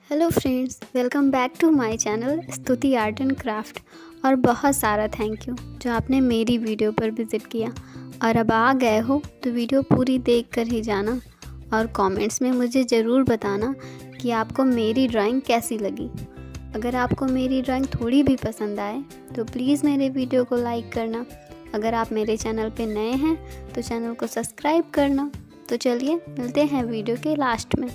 Hello friends, welcome back to my channel Stuti art and craft. और बहुत सारा thank you जो आपने मेरी वीडियो पर विज़िट किया। और अब आ गए हो तो वीडियो पूरी देख कर ही जाना और कमेंट्स में मुझे ज़रूर बताना कि आपको मेरी ड्राइंग कैसी लगी। अगर आपको मेरी ड्राइंग थोड़ी भी पसंद आए तो प्लीज़ मेरे वीडियो को लाइक करना। अगर आप मेरे चैनल पे नए हैं तो चैनल को सब्सक्राइब करना। तो चलिए मिलते हैं वीडियो के लास्ट में।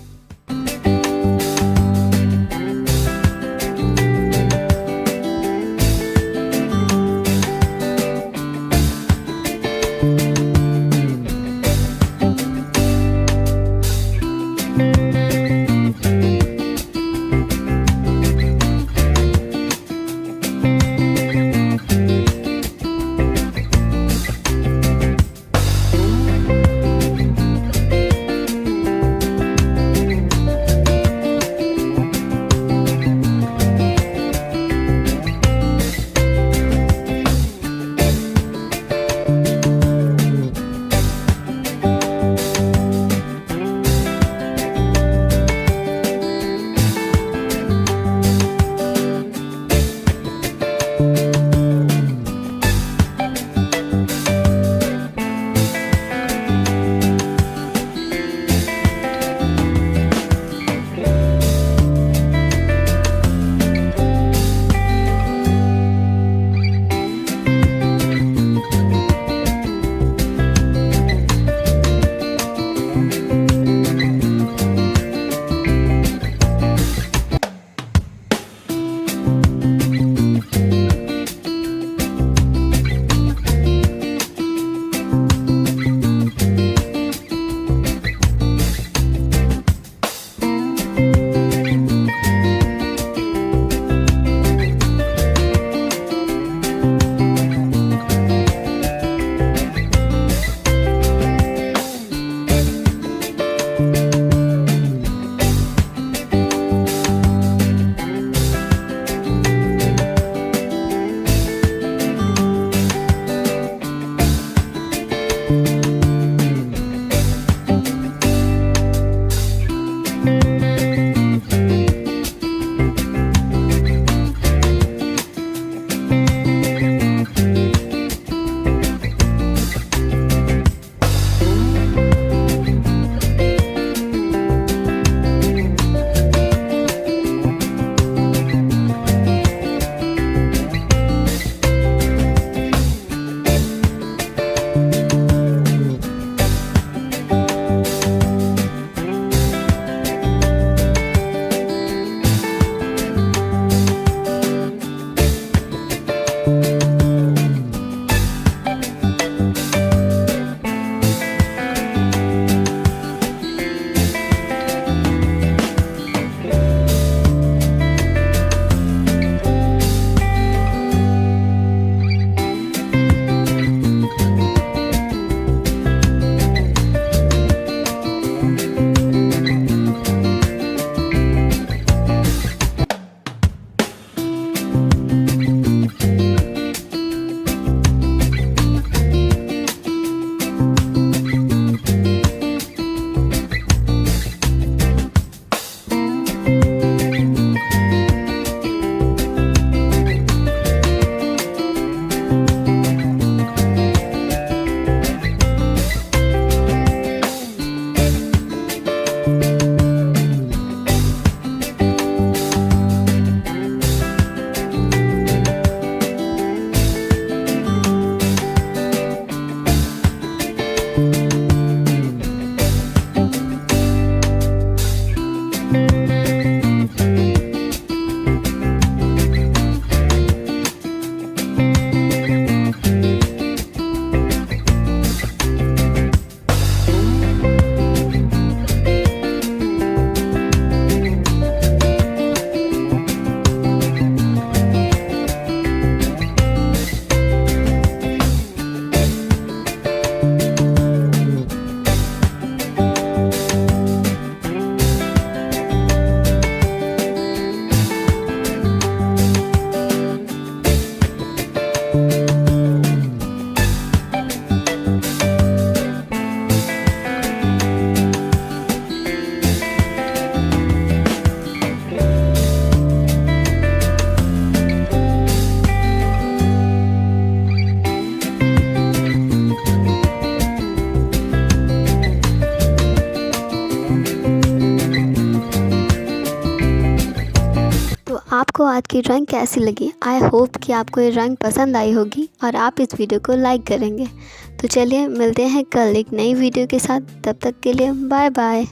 आपको आज की ड्राइंग कैसी लगी? आई होप कि आपको ये ड्राइंग पसंद आई होगी और आप इस वीडियो को लाइक करेंगे। तो चलिए मिलते हैं कल एक नई वीडियो के साथ। तब तक के लिए बाय बाय।